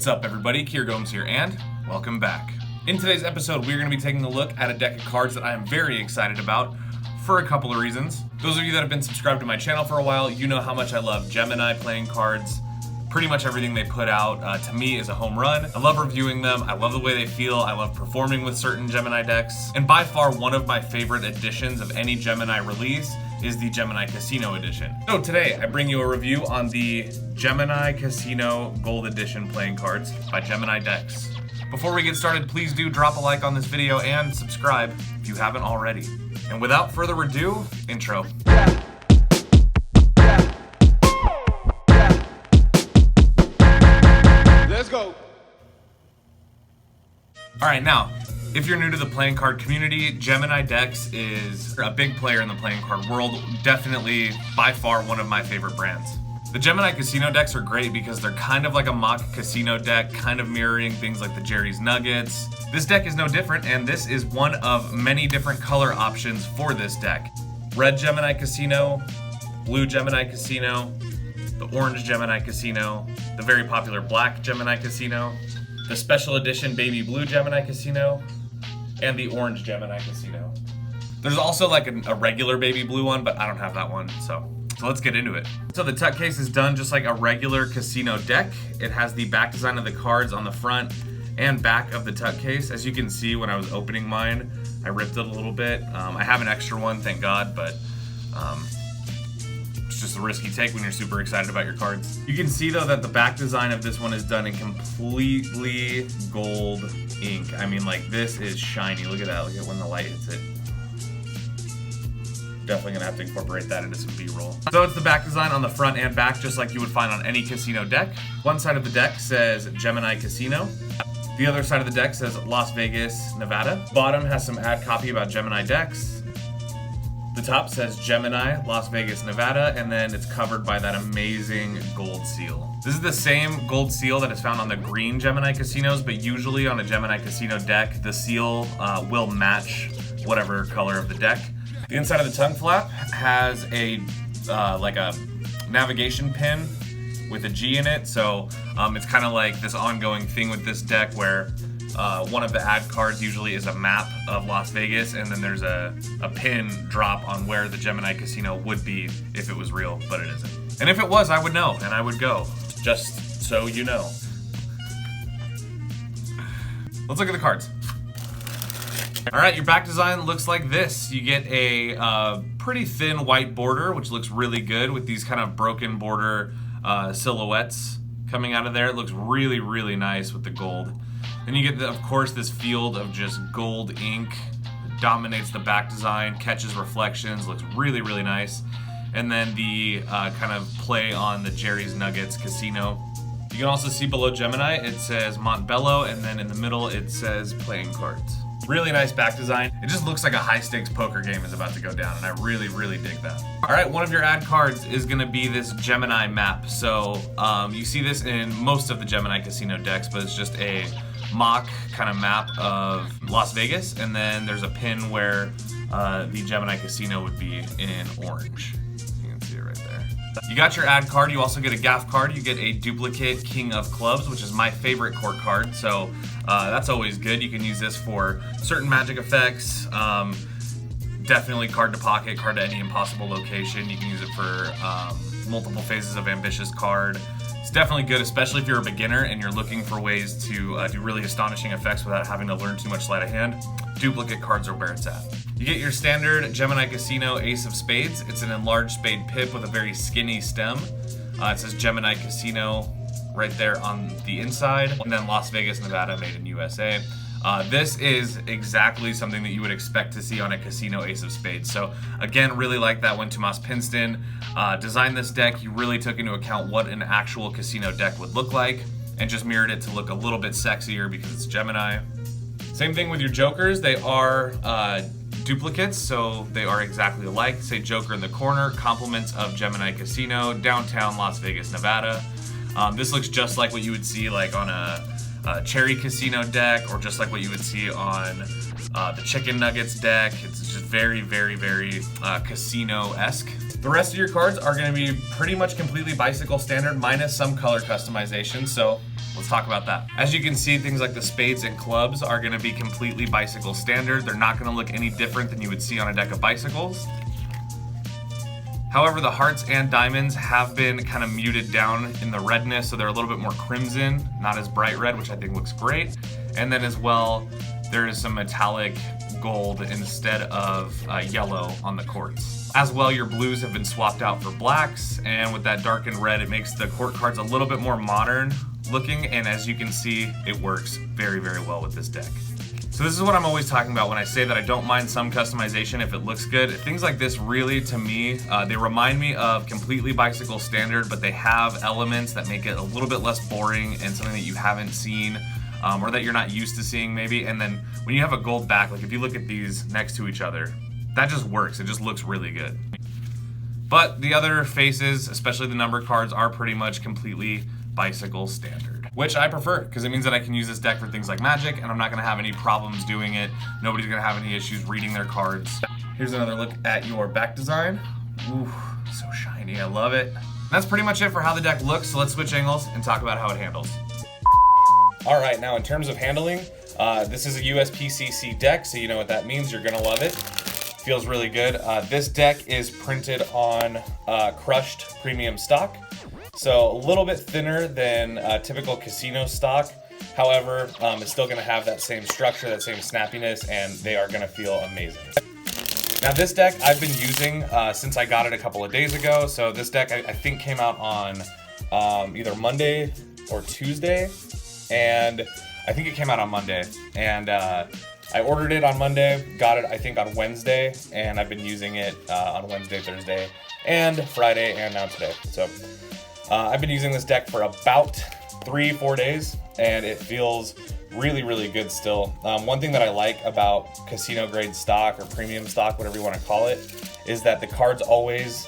What's up everybody, Kier Gomes here and welcome back. In today's episode, we're going to be taking a look at a deck of cards that I am very excited about for a couple of reasons. Those of you that have been subscribed to my channel for a while, you know how much I love Gemini playing cards. Pretty much everything they put out, to me, is a home run. I love reviewing them, I love the way they feel, I love performing with certain Gemini decks, and by far one of my favorite editions of any Gemini release is the Gemini Casino Edition. So today, I bring you a review on the Gemini Casino Gold Edition playing cards by Gemini Decks. Before we get started, please do drop a like on this video and subscribe if you haven't already. And without further ado, intro. Let's go. All right, now, if you're new to the playing card community, Gemini Decks is a big player in the playing card world, definitely by far one of my favorite brands. The Gemini Casino decks are great because they're kind of like a mock casino deck, kind of mirroring things like the Jerry's Nuggets. This deck is no different, and this is one of many different color options for this deck. Red Gemini Casino, blue Gemini Casino, the orange Gemini Casino, the very popular black Gemini Casino, the special edition baby blue Gemini Casino, and the orange Gemini Casino. There's also like a regular baby blue one, but I don't have that one, so let's get into it. So the tuck case is done just like a regular casino deck. It has the back design of the cards on the front and back of the tuck case. As you can see, when I was opening mine, I ripped it a little bit. I have an extra one, thank God, but it's just a risky take when you're super excited about your cards. You can see though that the back design of this one is done in completely gold ink. I mean, like, this is shiny. Look at that, look at when the light hits it. Definitely gonna have to incorporate that into some B-roll. So it's the back design on the front and back, just like you would find on any casino deck. One side of the deck says Gemini Casino. The other side of the deck says Las Vegas, Nevada. Bottom has some ad copy about Gemini decks. The top says Gemini, Las Vegas, Nevada, and then it's covered by that amazing gold seal. This is the same gold seal that is found on the green Gemini Casinos, but usually on a Gemini Casino deck, the seal will match whatever color of the deck. The inside of the tongue flap has a like a navigation pin with a G in it, so it's kind of like this ongoing thing with this deck where one of the ad cards usually is a map of Las Vegas, and then there's a pin drop on where the Gemini Casino would be if it was real, but it isn't. And if it was, I would know, and I would go, just so you know. Let's look at the cards. All right, your back design looks like this. You get a pretty thin white border, which looks really good with these kind of broken border silhouettes coming out of there. It looks really, really nice with the gold. Then you get, of course, this field of just gold ink. It dominates the back design, catches reflections, looks really, really nice. And then the kind of play on the Jerry's Nuggets Casino. You can also see below Gemini, it says Montbello, and then in the middle, it says playing cards. Really nice back design. It just looks like a high stakes poker game is about to go down, and I really, really dig that. All right, one of your ad cards is gonna be this Gemini map. So you see this in most of the Gemini Casino decks, but it's just a mock kind of map of Las Vegas, and then there's a pin where the Gemini Casino would be in orange. You can see it right there. You got your ad card, you also get a gaff card, you get a duplicate King of Clubs, which is my favorite court card, so that's always good. You can use this for certain magic effects, definitely card to pocket, card to any impossible location. You can use it for multiple phases of ambitious card. It's definitely good, especially if you're a beginner and you're looking for ways to do really astonishing effects without having to learn too much sleight of hand. Duplicate cards are where it's at. You get your standard Gemini Casino Ace of Spades. It's an enlarged spade pip with a very skinny stem. It says Gemini Casino right there on the inside, and then Las Vegas, Nevada, made in USA. This is exactly something that you would expect to see on a casino Ace of Spades. So again, really like that when Tomas Pinston designed this deck. He really took into account what an actual casino deck would look like and just mirrored it to look a little bit sexier because it's Gemini. Same thing with your jokers. They are duplicates, so they are exactly alike. Say Joker in the corner, compliments of Gemini Casino, downtown Las Vegas, Nevada. This looks just like what you would see like on a Cherry Casino deck, or just like what you would see on the Chicken Nuggets deck. It's just very, very, very casino-esque. The rest of your cards are going to be pretty much completely bicycle standard minus some color customization, so let's talk about that. As you can see, things like the spades and clubs are gonna be completely bicycle standard. They're not gonna look any different than you would see on a deck of bicycles. However, the hearts and diamonds have been kind of muted down in the redness, so they're a little bit more crimson, not as bright red, which I think looks great. And then as well, there is some metallic gold instead of yellow on the courts. As well, your blues have been swapped out for blacks, and with that darkened red, it makes the court cards a little bit more modern looking, and as you can see, it works very, very well with this deck. So this is what I'm always talking about when I say that I don't mind some customization if it looks good. Things like this really, to me, they remind me of completely bicycle standard, but they have elements that make it a little bit less boring and something that you haven't seen or that you're not used to seeing maybe. And then when you have a gold back, like if you look at these next to each other, that just works. It just looks really good. But the other faces, especially the number cards, are pretty much completely bicycle standard, which I prefer because it means that I can use this deck for things like Magic and I'm not gonna have any problems doing it. Nobody's gonna have any issues reading their cards. Here's another look at your back design. Ooh, so shiny, I love it. That's pretty much it for how the deck looks, so let's switch angles and talk about how it handles. All right, now in terms of handling, this is a USPCC deck, so you know what that means, you're gonna love it. Feels really good. This deck is printed on crushed premium stock. So a little bit thinner than typical casino stock. However, it's still gonna have that same structure, that same snappiness, and they are gonna feel amazing. Now this deck I've been using since I got it a couple of days ago. So this deck I think came out on either Monday or Tuesday, and I think it came out on Monday. And I ordered it on Monday, got it I think on Wednesday, and I've been using it on Wednesday, Thursday, and Friday, and now today. So I've been using this deck for about 3-4 days, and it feels really, really good still. One thing that I like about casino grade stock or premium stock, whatever you want to call it, is that the cards always,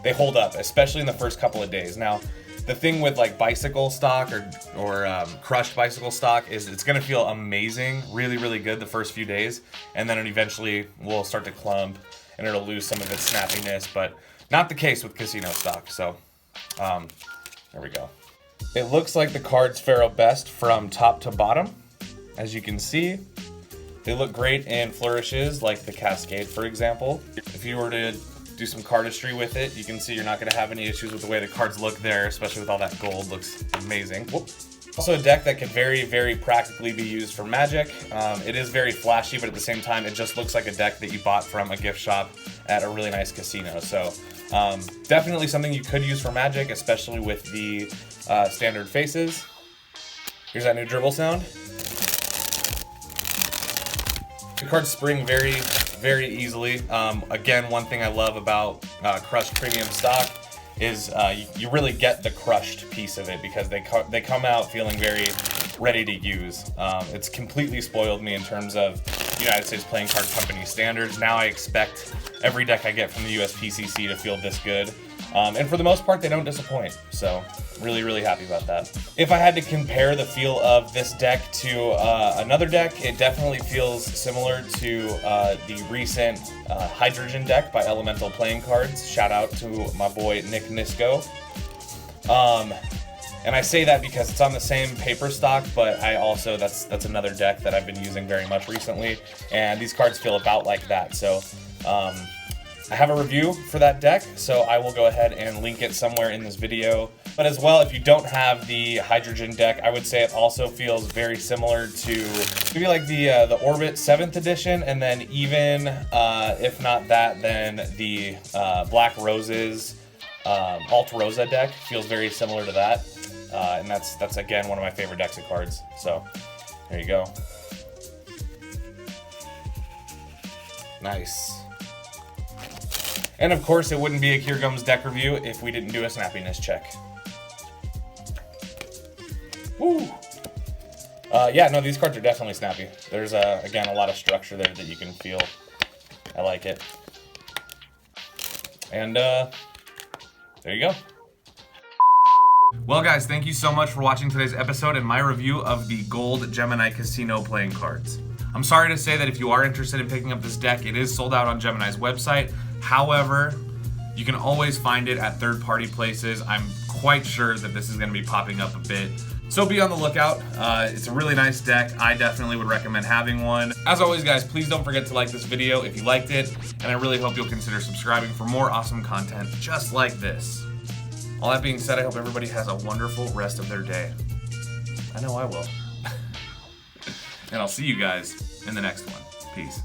they hold up, especially in the first couple of days. Now, the thing with like bicycle stock or crushed bicycle stock is it's gonna feel amazing, really, really good the first few days, and then it eventually will start to clump and it'll lose some of its snappiness, but not the case with casino stock, so there we go. It looks like the cards fare best from top to bottom. As you can see, they look great in flourishes like the Cascade, for example. If you were to do some cardistry with it, you can see you're not going to have any issues with the way the cards look there, especially with all that gold. Looks amazing. Whoop. Also a deck that can very, very practically be used for Magic. It is very flashy, but at the same time, it just looks like a deck that you bought from a gift shop at a really nice casino. So definitely something you could use for Magic, especially with the standard faces. Here's that new dribble sound. The cards spring very, very easily. Again, one thing I love about crushed premium stock is you really get the crushed piece of it because they come out feeling very ready to use. It's completely spoiled me in terms of United States Playing Card Company standards. Now I expect every deck I get from the USPCC to feel this good. And for the most part, they don't disappoint. So really, really happy about that. If I had to compare the feel of this deck to another deck, it definitely feels similar to the recent Hydrogen deck by Elemental Playing Cards. Shout out to my boy Nick Nisco. And I say that because it's on the same paper stock, but I also, that's another deck that I've been using very much recently, and these cards feel about like that. So I have a review for that deck, so I will go ahead and link it somewhere in this video. But as well, if you don't have the Hydrogen deck, I would say it also feels very similar to maybe like the Orbit 7th edition, and then even, if not that, then the Black Roses Alt Rosa deck feels very similar to that. And that's again one of my favorite decks of cards. So there you go. Nice. And of course, it wouldn't be a Here Gums deck review if we didn't do a snappiness check. Woo! Yeah, no, these cards are definitely snappy. There's again a lot of structure there that you can feel. I like it. And there you go. Well guys, thank you so much for watching today's episode and my review of the Gold Gemini Casino playing cards. I'm sorry to say that if you are interested in picking up this deck, it is sold out on Gemini's website. However, you can always find it at third-party places. I'm quite sure that this is going to be popping up a bit So be on the lookout. It's a really nice deck. I definitely would recommend having one. As always, guys, please don't forget to like this video if you liked it, and I really hope you'll consider subscribing for more awesome content just like this. All that being said, I hope everybody has a wonderful rest of their day. I know I will. And I'll see you guys in the next one. Peace.